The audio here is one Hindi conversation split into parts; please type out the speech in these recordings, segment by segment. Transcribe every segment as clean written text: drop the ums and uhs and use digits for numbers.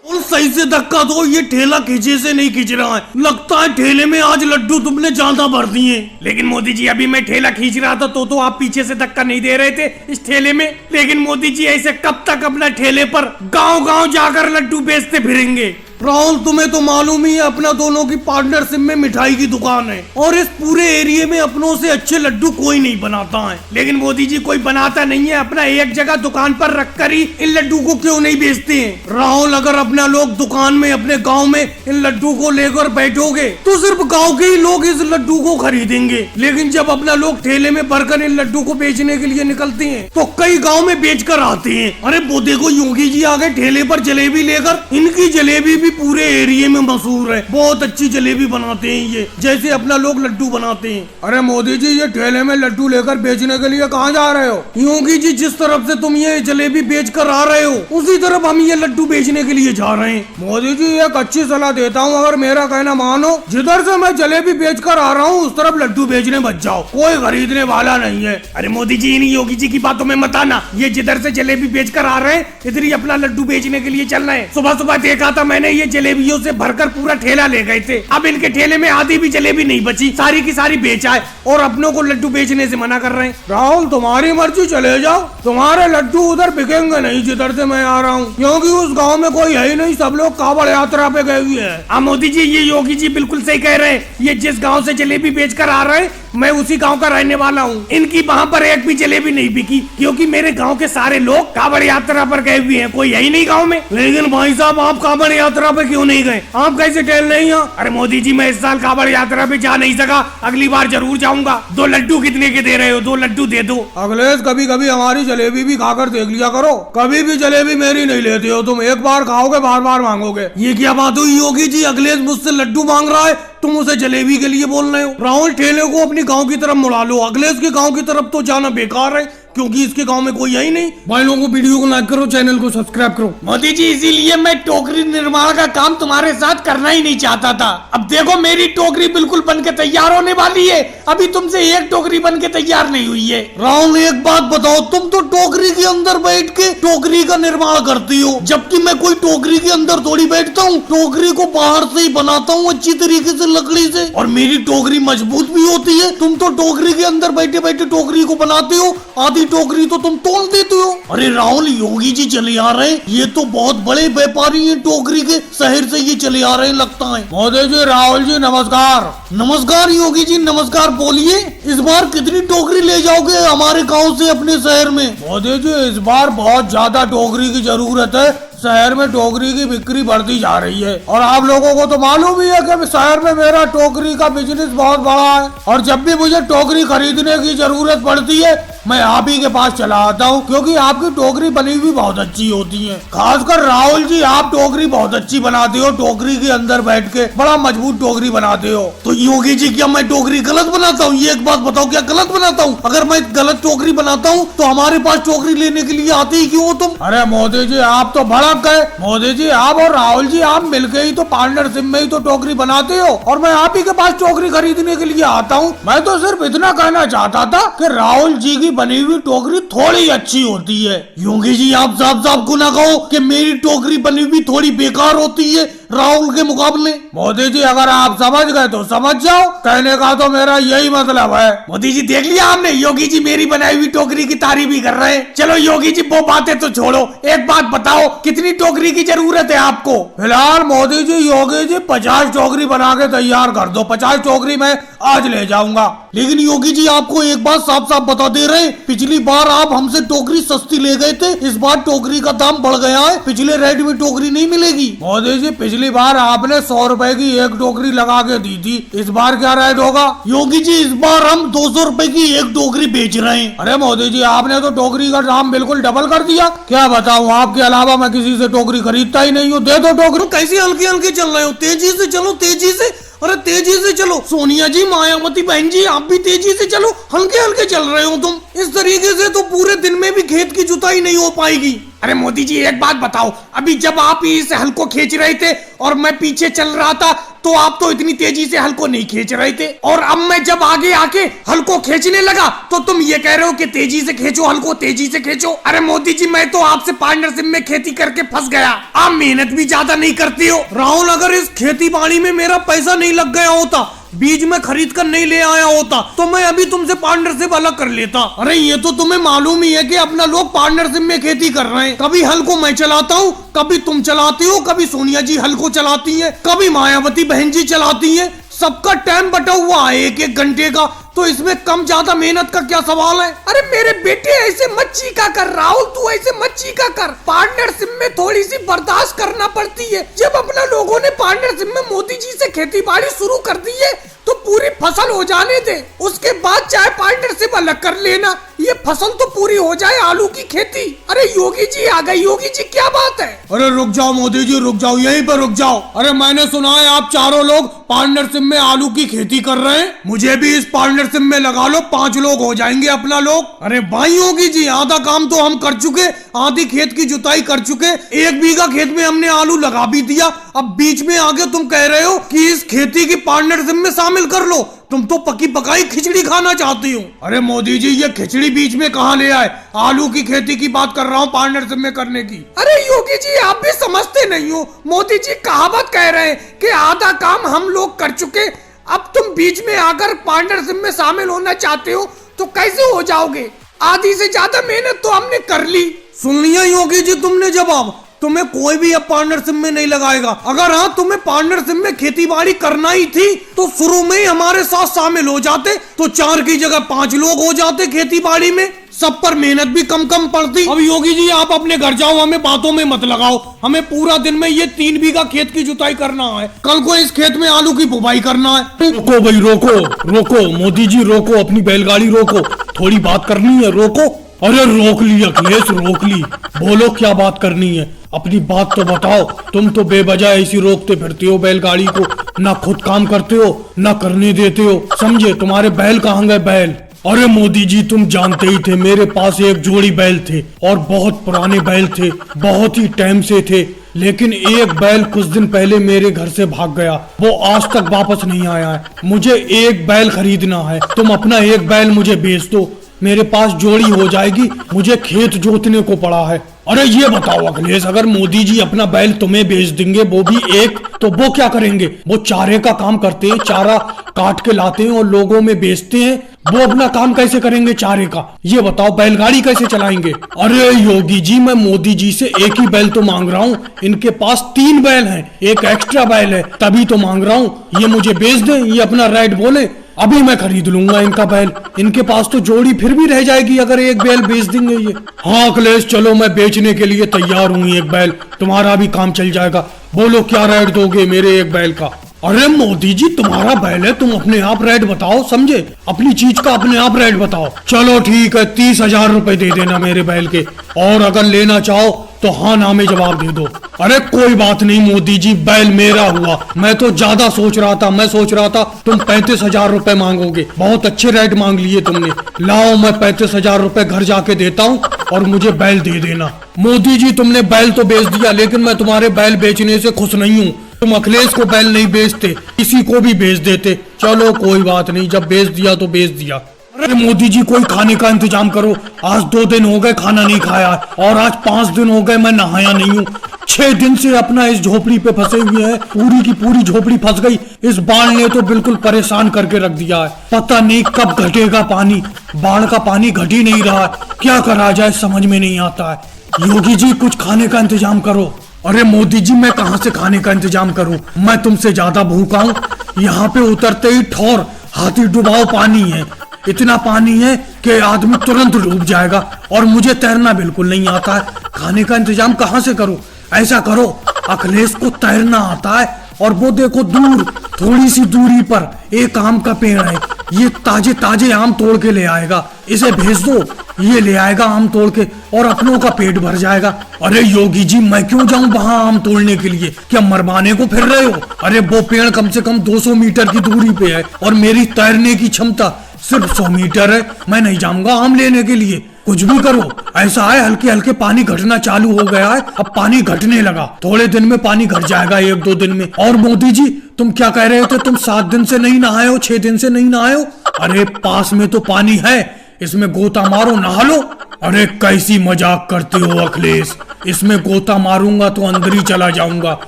और सही से धक्का दो, ये ठेला खींचे से नहीं खींच रहा है। लगता है ठेले में आज लड्डू तुमने ज्यादा भर दिए। लेकिन मोदी जी अभी मैं ठेला खींच रहा था तो आप पीछे से धक्का नहीं दे रहे थे इस ठेले में। लेकिन मोदी जी ऐसे कब तक अपना ठेले पर गांव गांव जाकर लड्डू बेचते फिरेंगे? राहुल तुम्हें तो मालूम ही है अपना दोनों की पार्टनरशिप में मिठाई की दुकान है और इस पूरे एरिया में अपनों से अच्छे लड्डू कोई नहीं बनाता है। लेकिन मोदी जी कोई बनाता नहीं है, अपना एक जगह दुकान पर रखकर ही इन लड्डू को क्यों नहीं बेचते हैं? राहुल अगर अपना लोग दुकान में अपने गांव में इन लड्डू को लेकर बैठोगे तो सिर्फ गाँव के ही लोग इस लड्डू को खरीदेंगे। लेकिन जब अपना लोग ठेले में भरकर इन लड्डू को बेचने के लिए निकलते हैं तो कई गाँव में बेच कर आते हैं। अरे वो देखो योगी जी आ गए ठेले पर जलेबी लेकर। इनकी जलेबी भी पूरे एरिया में मशहूर है, बहुत अच्छी जलेबी बनाते हैं ये, जैसे अपना लोग लड्डू बनाते हैं। अरे मोदी जी ये ठेले में लड्डू लेकर बेचने के लिए कहाँ जा रहे हो? योगी जी जिस तरफ से तुम ये जलेबी बेच कर आ रहे हो उसी तरफ हम ये लड्डू बेचने के लिए जा रहे हैं। मोदी जी एक अच्छी सलाह देता हूँ, अगर मेरा कहना मानो, जिधर से मैं जलेबी बेच कर आ रहा हूँ उस तरफ लड्डू बेचने मत जाओ, कोई खरीदने वाला नहीं है। अरे मोदी जी इन योगी जी की बातों में मत आना, ये जिधर से जलेबी बेच कर आ रहे हैं इधर ही अपना लड्डू बेचने के लिए चल रहे हैं। सुबह सुबह देखा था मैंने ये जलेबियों से भरकर पूरा ठेला ले गए थे। अब इनके ठेले में आधी भी जलेबी नहीं बची, सारी की सारी बेचा है और अपनों को लड्डू बेचने से मना कर रहे हैं। राहुल तुम्हारी मर्जी, चले जाओ, तुम्हारे लड्डू उधर बिकेंगे नहीं जिधर से मैं आ रहा हूँ, क्योंकि उस गांव में कोई है ही नहीं, सब लोग कांवड़ यात्रा पे गए हुए हैं। मोदी जी ये योगी जी बिल्कुल सही कह रहे हैं, ये जिस गाँव से जलेबी बेच कर आ रहे हैं मैं उसी गांव का रहने वाला हूँ। इनकी वहाँ पर एक भी जलेबी नहीं बिकी क्योंकि मेरे गांव के सारे लोग कांवड़ यात्रा पर गए हुए हैं, कोई है ही नहीं गांव में। लेकिन भाई साहब आप कांवड़ यात्रा पे क्यों नहीं गए? आप कैसे टहल नहीं हैं? अरे मोदी जी मैं इस साल कांवड़ यात्रा पे जा नहीं सका, अगली बार जरूर जाऊंगा। 2 लड्डू कितने के दे रहे हो? 2 लड्डू दे दो। अगले कभी कभी हमारी जलेबी भी खाकर देख लिया करो, कभी भी जलेबी मेरी नहीं लेते हो तुम, एक बार खाओगे बार बार मांगोगे। ये क्या बात हुई योगी जी, अगले मुझसे लड्डू मांग रहा है, तुम उसे जलेबी के लिए बोल रहे हो? राहुल ठेले को अपनी गांव की तरफ मुड़ा लो, अगले के गांव की तरफ तो जाना बेकार है क्योंकि इसके गांव में कोई है ही नहीं। भाई लोगों को वीडियो को लाइक करो, चैनल को सब्सक्राइब करो। मोदी जी इसीलिए मैं टोकरी निर्माण का काम तुम्हारे साथ करना ही नहीं चाहता था। अब देखो मेरी टोकरी बिल्कुल बनके तैयार होने वाली है, अभी तुमसे एक टोकरी बनके तैयार नहीं हुई है। राहुल एक बात बताओ, तुम तो टोकरी के अंदर बैठ के टोकरी का निर्माण करती हो, जबकि मैं कोई टोकरी के अंदर थोड़ी बैठता हूँ, टोकरी को बाहर से ही बनाता हूँ अच्छी तरीके से लकड़ी से, और मेरी टोकरी मजबूत भी होती है। तुम तो टोकरी के अंदर बैठे बैठे टोकरी को बनाते हो, आधी टोकरी तो तुम तोड़ देते हो। अरे राहुल योगी जी चले आ रहे हैं, ये तो बहुत बड़े व्यापारी हैं टोकरी के, शहर से ये चले आ रहे हैं लगता है। मोदी जी राहुल जी नमस्कार। नमस्कार योगी जी नमस्कार, बोलिए इस बार कितनी टोकरी ले जाओगे हमारे गाँव से अपने शहर में? मोदी जी इस बार बहुत ज्यादा टोकरी की जरूरत है, शहर में टोकरी की बिक्री बढ़ती जा रही है और आप लोगों को तो मालूम ही है कि शहर में मेरा टोकरी का बिजनेस बहुत बड़ा है और जब भी मुझे टोकरी खरीदने की जरूरत पड़ती है मैं आप ही के पास चला आता हूँ, क्योंकि आपकी टोकरी बनी हुई बहुत अच्छी होती है। खासकर राहुल जी आप टोकरी बहुत अच्छी बनाते हो, टोकरी के अंदर बैठ के बड़ा मजबूत टोकरी बनाते हो। तो योगी जी क्या मैं टोकरी गलत बनाता हूँ? ये एक बात बताओ, क्या गलत बनाता हूँ? अगर मैं गलत टोकरी बनाता हूँ तो हमारे पास टोकरी लेने के लिए आते ही क्यों हो तुम? अरे मोदी जी आप तो भड़क गए। मोदी जी आप और राहुल जी आप मिलकर ही तो पार्टनरशिप में ही तो टोकरी बनाते हो और मैं आप ही के पास टोकरी खरीदने के लिए आता हूँ। मैं तो सिर्फ इतना कहना चाहता था कि राहुल जी की बनी हुई टोकरी थोड़ी अच्छी होती है। योगी जी आप साफ साफ को ना कहो कि मेरी टोकरी बनी हुई थोड़ी बेकार होती है राहुल के मुकाबले। मोदी जी अगर आप समझ गए तो समझ जाओ, कहने का तो मेरा यही मतलब है। मोदी जी देख लिया आपने, योगी जी मेरी बनाई हुई टोकरी की तारीफ भी कर रहे हैं। चलो योगी जी वो बातें तो छोड़ो, एक बात बताओ कितनी टोकरी की जरूरत है आपको? फिलहाल मोदी जी योगी जी 50 टोकरी बना के तैयार कर दो, 50 टोकरी मैं आज ले जाऊंगा। लेकिन योगी जी आपको एक बात साफ साफ बता दे रहे हैं, पिछली बार आप हमसे टोकरी सस्ती ले गए थे, इस बार टोकरी का दाम बढ़ गया है, पिछले रेट में टोकरी नहीं मिलेगी। मोदी जी पिछली बार आपने 100 रुपए की एक टोकरी लगा के दी थी, इस बार क्या रेट होगा? योगी जी इस बार हम 200 रुपए की एक टोकरी बेच रहे हैं। अरे मोदी जी आपने तो टोकरी का दाम बिल्कुल डबल कर दिया। क्या बताऊँ, आपके अलावा मैं किसी से टोकरी खरीदता ही नहीं हूँ। दे दो टोकरी। कैसे हल्के हल्के चल रहे हो? तेजी से चलो, तेजी से। अरे तेजी से चलो। सोनिया जी, मायावती बहन जी, आप भी तेजी से चलो, हल्के हल्के चल रहे हो तुम। इस तरीके से तो पूरे दिन में भी खेत की जुताई नहीं हो पाएगी। अरे मोदी जी एक बात बताओ, अभी जब आप इस हल को खींच रहे थे और मैं पीछे चल रहा था तो आप तो इतनी तेजी से हल को नहीं खींच रहे थे, और अब मैं जब आगे आके हल को खींचने लगा तो तुम ये कह रहे हो कि तेजी से खींचो हल को, तेजी से खींचो। अरे मोदी जी मैं तो आपसे पार्टनरशिप में खेती करके फंस गया, आप मेहनत भी ज्यादा नहीं करती हो। राहुल अगर इस खेती बाड़ी में मेरा पैसा नहीं लग गया होता, बीज में खरीद कर नहीं ले आया होता, तो मैं अभी तुमसे पार्टनरशिप अलग कर लेता। अरे ये तो तुम्हें मालूम ही है कि अपना लोग पार्टनरशिप में खेती कर रहे हैं। कभी हल को मैं चलाता हूँ, कभी तुम चलाती हो, कभी सोनिया जी हल को चलाती है, कभी मायावती बहन जी चलाती है। सबका टाइम बटा हुआ है एक एक घंटे का, तो इसमें कम ज्यादा मेहनत का क्या सवाल है। अरे मेरे बेटे ऐसे मत चीका कर राहुल, तू ऐसे मत चीका कर। पार्टनरशिप में थोड़ी सी बर्दाश्त करना पड़ती है। जब अपना लोगों ने पार्टनरशिप में मोदी जी से खेती बाड़ी शुरू कर दी है तो पूरी फसल हो जाने दे, उसके बाद चाहे पार्टनरशिप अलग कर लेना। ये फसल तो पूरी हो जाए, आलू की खेती। अरे योगी जी आ गए, योगी जी क्या बात है। अरे रुक जाओ मोदी जी, रुक जाओ, यहीं पर रुक जाओ। अरे मैंने सुना है आप चारों लोग पार्टनरशिप में आलू की खेती कर रहे हैं, मुझे भी इस पार्टनरशिप में लगा लो, 5 लोग हो जाएंगे अपना लोग। अरे भाई योगी जी, आधा काम तो हम कर चुके, आधी खेत की जुताई कर चुके, 1 बीघा खेत में हमने आलू लगा भी दिया। अब बीच में आगे तुम कह रहे हो कि इस खेती की पार्टनरशिप में शामिल कर लो। तुम तो पकी पकाई खिचड़ी खाना चाहती हो। अरे मोदी जी ये खिचड़ी बीच में कहाँ ले आए, आलू की खेती की बात कर रहा हूँ पार्टनरशिप में करने की। अरे योगी जी आप भी समझते नहीं हो, मोदी जी कहावत कह रहे हैं कि आधा काम हम लोग कर चुके, अब तुम बीच में आकर पार्टनरशिप में शामिल होना चाहते हो तो कैसे हो जाओगे। आधी से ज्यादा मेहनत तो हमने कर ली। सुन लिया योगी जी तुमने जवाब, तुम्हें कोई भी अब पार्टनरशिप में नहीं लगाएगा। अगर हाँ तुम्हें पार्टनरशिप में खेती बाड़ी करना ही थी तो शुरू में ही हमारे साथ शामिल हो जाते, तो 4 की जगह 5 लोग हो जाते खेती बाड़ी में, सब पर मेहनत भी कम कम पड़ती। अब योगी जी आप अपने घर जाओ, हमें बातों में मत लगाओ। हमें पूरा दिन में ये 3 बीघा खेत की जुताई करना है, कल को इस खेत में आलू की बुवाई करना है। रोको भाई, रोको रोको मोदी जी, रोको, अपनी बैलगाड़ी रोको, थोड़ी बात करनी है, रोको। अरे रोक ली अखिलेश, रोक ली, बोलो क्या बात करनी है, अपनी बात तो बताओ। तुम तो बेवजह ऐसी रोकते फिरते हो बैलगाड़ी को, ना खुद काम करते हो ना करने देते हो, समझे। तुम्हारे बैल कहाँ गए बैल। अरे मोदी जी तुम जानते ही थे मेरे पास एक जोड़ी बैल थे, और बहुत पुराने बैल थे, बहुत ही टाइम से थे, लेकिन एक बैल कुछ दिन पहले मेरे घर से भाग गया, वो आज तक वापस नहीं आया है। मुझे एक बैल खरीदना है, तुम अपना एक बैल मुझे बेच दो, मेरे पास जोड़ी हो जाएगी, मुझे खेत जोतने को पड़ा है। अरे ये बताओ अखिलेश, अगर मोदी जी अपना बैल तुम्हें बेच देंगे, वो भी एक, तो वो क्या करेंगे। वो चारे का काम करते हैं, चारा काट के लाते हैं और लोगों में बेचते हैं, वो अपना काम कैसे करेंगे चारे का, ये बताओ। बैलगाड़ी कैसे चलाएंगे। अरे योगी जी मैं मोदी जी से एक ही बैल तो मांग रहा हूँ, इनके पास 3 बैल हैं, एक एक्स्ट्रा बैल है, तभी तो मांग रहा हूँ। ये मुझे बेच दें, ये अपना राइट बोले, अभी मैं खरीद लूंगा इनका बैल। इनके पास तो जोड़ी फिर भी रह जाएगी अगर एक बैल बेच देंगे ये। हाँ अखिलेश चलो, मैं बेचने के लिए तैयार हूँ एक बैल, तुम्हारा भी काम चल जाएगा। बोलो क्या रेट दोगे मेरे एक बैल का। अरे मोदी जी तुम्हारा बैल है, तुम अपने आप रेट बताओ, समझे, अपनी चीज का अपने आप रेट बताओ। चलो ठीक है, 30,000 रुपए दे देना मेरे बैल के, और अगर लेना चाहो तो हाँ ना में जवाब दे दो। अरे कोई बात नहीं मोदी जी, बैल मेरा हुआ, मैं तो ज्यादा सोच रहा था, मैं सोच रहा था तुम 35,000 रुपए मांगोगे, बहुत अच्छे रेट मांग लिए तुमने। लाओ मैं 35,000 रुपए घर जाके देता हूँ और मुझे बैल दे देना। मोदी जी तुमने बैल तो बेच दिया, लेकिन मैं तुम्हारे बैल बेचने से खुश नहीं हूँ। तुम अखिलेश को बैल नहीं बेचते, किसी को भी बेच देते। चलो कोई बात नहीं, जब बेच दिया तो बेच दिया। अरे मोदी जी कोई खाने का इंतजाम करो, आज 2 दिन हो गए खाना नहीं खाया, और आज 5 दिन हो गए मैं नहाया नहीं हूँ। 6 दिन से अपना इस झोपड़ी पे फंसे हुए हैं, पूरी की पूरी झोपड़ी फंस गई। इस बाढ़ ने तो बिल्कुल परेशान करके रख दिया है, पता नहीं कब घटेगा पानी, बाढ़ का पानी घट ही नहीं रहा है, क्या करा जाए समझ में नहीं आता है। योगी जी कुछ खाने का इंतजाम करो। अरे मोदी जी मैं कहाँ से खाने का इंतजाम करूं, मैं तुमसे ज्यादा भूखा हूँ। यहाँ पे उतरते ही ठौर हाथी डुबाओ पानी है, इतना पानी है कि आदमी तुरंत डूब जाएगा, और मुझे तैरना बिल्कुल नहीं आता है, खाने का इंतजाम कहाँ से करूं। ऐसा करो, अखिलेश को तैरना आता है, और वो देखो दूर थोड़ी सी दूरी पर एक आम का पेड़ है, ये ताजे ताजे आम तोड़ के ले आएगा, इसे भेज दो, ये ले आएगा आम तोड़ के, और अपनों का पेट भर जाएगा। अरे योगी जी मैं क्यों जाऊं वहां आम तोड़ने के लिए, क्या मरवाने को फिर रहे हो। अरे वो पेड़ कम से कम 200 मीटर की दूरी पे है, और मेरी तैरने की क्षमता सिर्फ 100 मीटर है, मैं नहीं जाऊंगा आम लेने के लिए। कुछ भी करो, ऐसा है हल्के हल्के पानी घटना चालू हो गया है, अब पानी घटने लगा, थोड़े दिन में पानी घट जाएगा, 1-2 दिन में। और मोदी जी तुम क्या कह रहे थे, तुम 7 दिन से नहीं नहाए हो, 6 दिन से नहीं नहाए हो? अरे पास में तो पानी है, इसमें गोता मारो, नहा लो। अरे कैसी मजाक करते हो अखिलेश, इसमें गोता मारूंगा तो अंदर ही चला जाऊंगा।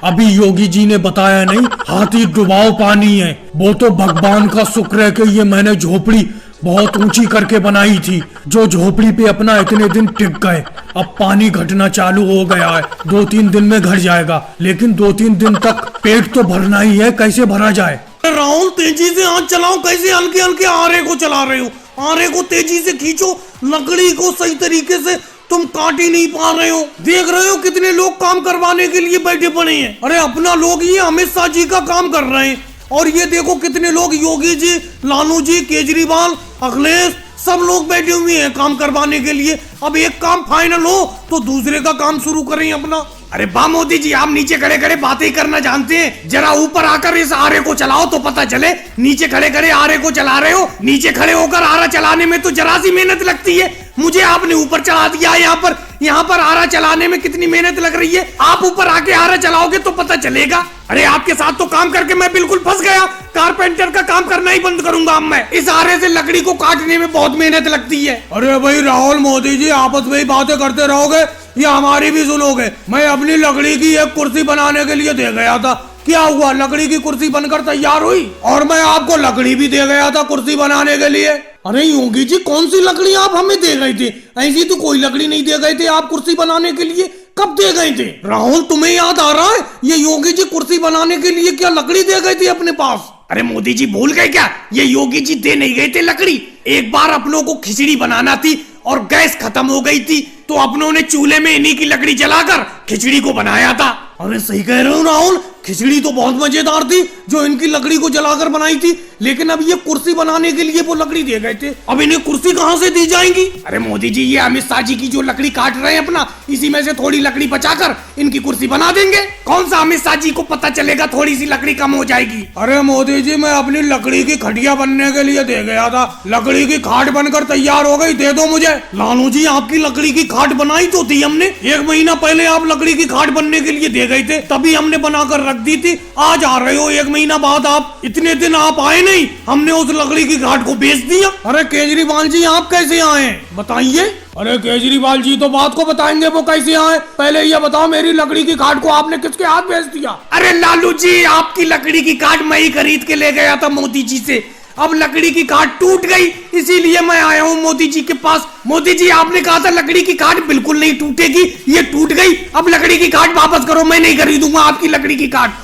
अभी योगी जी ने बताया नहीं, हाथी डुबाओ पानी है। वो तो भगवान का शुक्र है कि ये मैंने झोपड़ी बहुत ऊंची करके बनाई थी, जो झोपड़ी पे अपना इतने दिन टिक गए। अब पानी घटना चालू हो गया है, 2-3 दिन में घट जाएगा, लेकिन 2-3 दिन तक पेट तो भरना ही है, कैसे भरा जाए? राहुल तेजी से हाथ चलाओ, कैसे हल्के हल्के आरे को चला रहे हो? आरे को तेजी से खींचो, लकड़ी को सही तरीके से तुम काट ही नहीं पा रहे हो। देख रहे हो कितने लोग काम करवाने के लिए बैठे पड़े हैं। अरे अपना लोग ये अमित शाह जी का काम कर रहे हैं, और ये देखो कितने लोग, योगी जी, लालू जी, केजरीवाल, अखिलेश, सब लोग बैठे हुए हैं काम करवाने के लिए। अब एक काम फाइनल हो तो दूसरे का काम शुरू करें अपना। अरे बा मोदी जी, आप नीचे खड़े खड़े बातें करना जानते हैं, जरा ऊपर आकर इस आरे को चलाओ तो पता चले। नीचे खड़े खड़े आरे को चला रहे हो, नीचे खड़े होकर आरा चलाने में तो जरा सी मेहनत लगती है। मुझे आपने ऊपर चढ़ा दिया, यहाँ पर आरा चलाने में कितनी मेहनत लग रही है। आप ऊपर आके आरा चलाओगे तो पता चलेगा। अरे आपके साथ तो काम करके मैं बिल्कुल फंस गया, कारपेंटर का काम करना ही बंद करूंगा अब मैं। इस आरे से लकड़ी को काटने में बहुत मेहनत लगती है। अरे भाई राहुल, मोदी जी आपस में ही बातें करते रहोगे या हमारी भी सुनोगे? मैं अपनी लकड़ी की एक कुर्सी बनाने के लिए दे गया था, क्या हुआ? लकड़ी की कुर्सी बनकर तैयार हुई, और मैं आपको लकड़ी भी दे गया था कुर्सी बनाने के लिए। अरे योगी जी, कौन सी लकड़ी आप हमें दे गए थे? ऐसी तो कोई लकड़ी नहीं दे गए थे आप कुर्सी बनाने के लिए। कब दे गए थे? राहुल तुम्हें याद आ रहा है, ये योगी जी कुर्सी बनाने के लिए क्या लकड़ी दे गए थे अपने पास? अरे मोदी जी भूल गए क्या? ये योगी जी दे नहीं गए थे लकड़ी। एक बार अपनों को खिचड़ी बनाना थी और गैस खत्म हो गई थी, तो अपनों ने चूल्हे में इन्हीं की लकड़ी जलाकर खिचड़ी को बनाया था। अरे सही कह रहे हो राहुल, खिचड़ी तो बहुत मजेदार थी जो इनकी लकड़ी को जलाकर बनाई थी, लेकिन अब ये कुर्सी बनाने के लिए वो लकड़ी दे गए थे। अब इन्हें कुर्सी कहाँ से दी जाएगी? अरे मोदी जी, ये अमित शाह जी की जो लकड़ी काट रहे हैं अपना, इसी में से थोड़ी लकड़ी बचाकर इनकी कुर्सी बना देंगे। कौन सा अमित शाह जी को पता चलेगा थोड़ी सी लकड़ी कम हो जाएगी? अरे मोदी जी, मैं अपनी लकड़ी की खटिया बनने के लिए दे गया था, लकड़ी की खाट बनकर तैयार हो गई, दे दो मुझे। लालू जी, आपकी लकड़ी की खाट बनाई तो थी हमने, 1 महीना पहले आप लकड़ी की खाट बनने के लिए दे गए थे, तभी हमने बनाकर रख दी थी। आज आ रहे हो 1 महीना बाद आप, इतने दिन आप आए नहीं, हमने उस लकड़ी की खाट को बेच दिया। अरे केजरीवाल जी, आप कैसे आए बताइए? अरे केजरीवाल जी तो बात को बताएंगे वो कैसे आए, पहले ये बताओ मेरी लकड़ी की खाट को आपने किसके हाथ बेच दिया? अरे लालू जी, आपकी लकड़ी की खाट मैं ही खरीद के ले गया था मोदी जी से, अब लकड़ी की खाट टूट गई, इसीलिए मैं आया हूँ मोदी जी के पास। मोदी जी, आपने कहा था लकड़ी की खाट बिल्कुल नहीं टूटेगी, ये टूट गई। अब लकड़ी की खाट वापस करो, मैं नहीं खरीदूंगा आपकी लकड़ी की खाट।